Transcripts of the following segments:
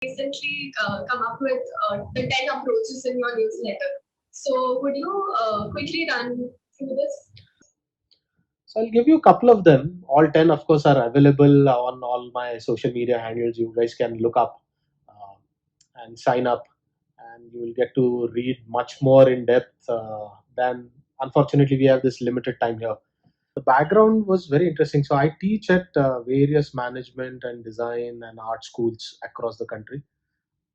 Recently come up with the 10 approaches in your newsletter. So, would you quickly run through this? So I'll give you a couple of them. All 10, of course, are available on all my social media handles. You guys can look up uh, and sign up, and you will get to read much more in depth than. Unfortunately, we have this limited time here. The background was very interesting. So I teach at various management and design and art schools across the country,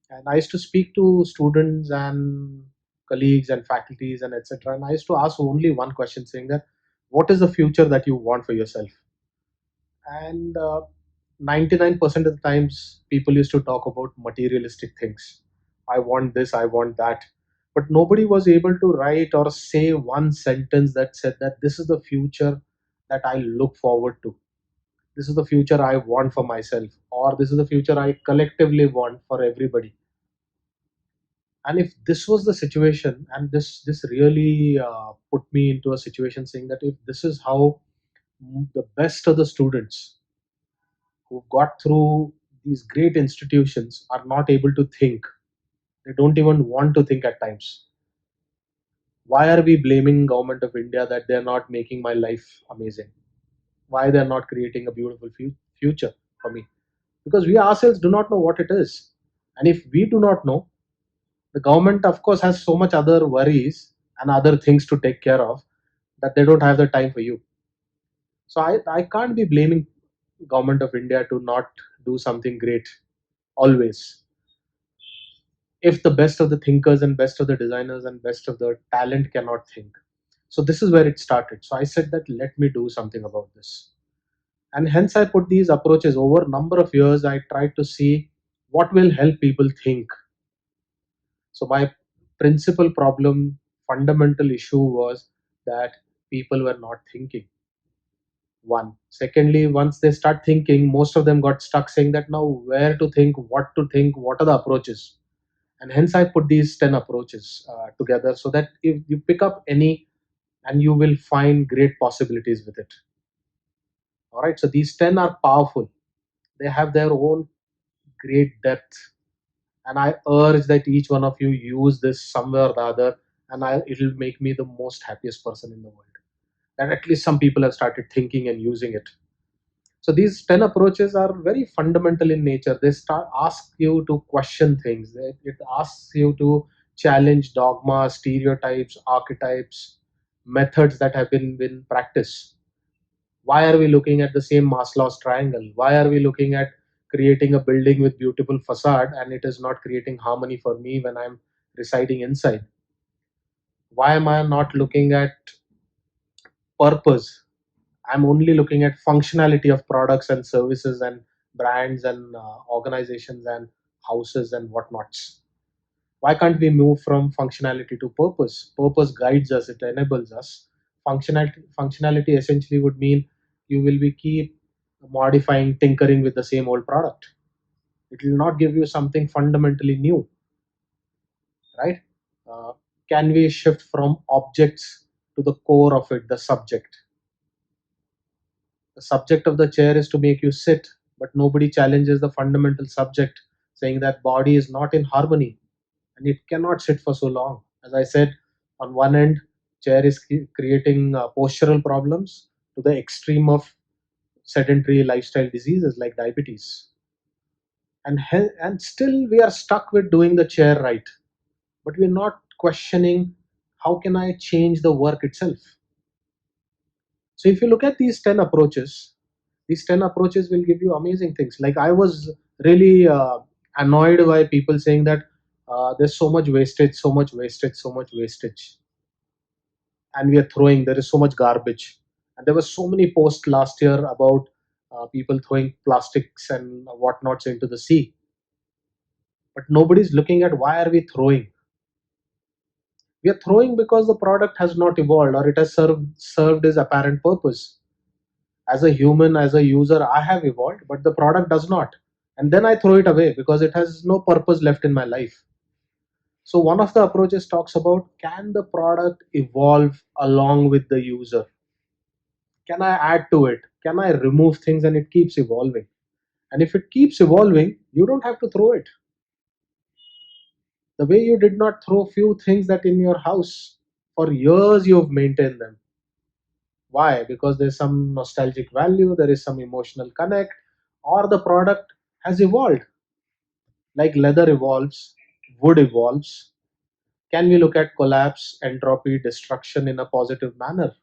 and I used to speak to students and colleagues and faculties and etc. And I used to ask only one question, saying that, "What is the future that you want for yourself?" And 99% of the times, people used to talk about materialistic things. I want this, I want that. But nobody was able to write or say one sentence that said that this is the future that I look forward to. This is the future I want for myself, or this is the future I collectively want for everybody. And if this was the situation, and this really put me into a situation saying that if this is how the best of the students who got through these great institutions are not able to think, they don't even want to think at times, why are we blaming government of India that they're not making my life amazing? Why they're not creating a beautiful future for me? Because we ourselves do not know what it is. And if we do not know, the government of course has so much other worries and other things to take care of, that they don't have the time for you. So I can't be blaming government of India to not do something great always, if the best of the thinkers and best of the designers and best of the talent cannot think. So this is where it started. So I said that let me do something about this. And hence I put these approaches over a number of years. I tried to see what will help people think. So my principal problem, fundamental issue was that people were not thinking. One. Secondly, once they start thinking, most of them got stuck saying that now where to think, what are the approaches? And hence I put these 10 approaches together, so that if you pick up any, and you will find great possibilities with it. All right, so these 10 are powerful. They have their own great depth, and I urge that each one of you use this somewhere or the other, and it'll make me the most happiest person in the world, that at least some people have started thinking and using it. So these 10 approaches are very fundamental in nature. They start ask you to question things. It asks you to challenge dogma, stereotypes, archetypes, methods that have been practiced. Why are we looking at the same Maslow's triangle? Why are we looking at creating a building with beautiful facade and it is not creating harmony for me when I'm residing inside? Why am I not looking at purpose? I'm only looking at functionality of products and services and brands and organizations and houses and whatnots. Why can't we move from functionality to purpose? Purpose guides us, it enables us. Functionality essentially would mean you will be keep modifying, tinkering with the same old product. It will not give you something fundamentally new, right? Uh, can we shift from objects to the core of it, the subject? The subject of the chair is to make you sit, but nobody challenges the fundamental subject, saying that body is not in harmony and it cannot sit for so long. As I said, on one end, chair is creating postural problems to the extreme of sedentary lifestyle diseases like diabetes. And still we are stuck with doing the chair right, but we're not questioning how can I change the work itself. So if you look at these 10 approaches will give you amazing things. Like I was really annoyed by people saying that there's so much wastage, so much wastage, so much wastage, and we are throwing. There is so much garbage, and there were so many posts last year about people throwing plastics and whatnots into the sea. But nobody's looking at why are we throwing. We are throwing because the product has not evolved, or it has served its apparent purpose. As a human, as a user, I have evolved, but the product does not. And then I throw it away because it has no purpose left in my life. So one of the approaches talks about, can the product evolve along with the user? Can I add to it? Can I remove things and it keeps evolving? And if it keeps evolving, you don't have to throw it. The way you did not throw few things that in your house for years you've maintained them. Why? Because there's some nostalgic value, there is some emotional connect, or the product has evolved. Like leather evolves, wood evolves. Can we look at collapse, entropy, destruction in a positive manner?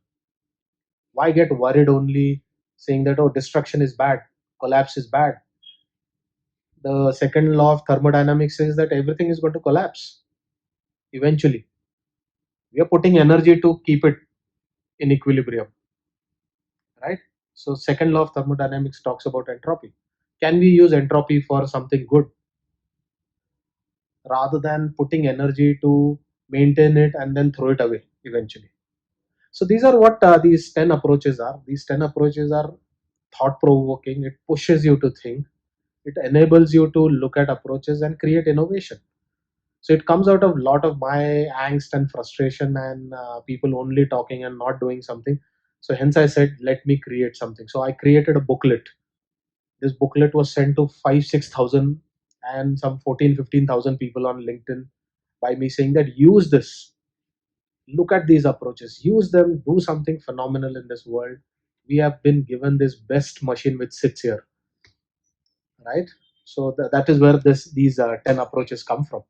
Why get worried only saying that, oh, destruction is bad, collapse is bad? The second law of thermodynamics says that everything is going to collapse eventually. We are putting energy to keep it in equilibrium, right? So, second law of thermodynamics talks about entropy. Can we use entropy for something good rather than putting energy to maintain it and then throw it away eventually? So these are what these 10 approaches are. These 10 approaches are thought provoking. It pushes you to think. It enables you to look at approaches and create innovation. So it comes out of a lot of my angst and frustration and people only talking and not doing something. So hence I said, let me create something. So I created a booklet. This booklet was sent to 5 6,000 and some 14 15,000 people on LinkedIn by me saying that use this, look at these approaches, use them, do something phenomenal in this world. We have been given this best machine which sits here, right? So that is where these 10 approaches come from.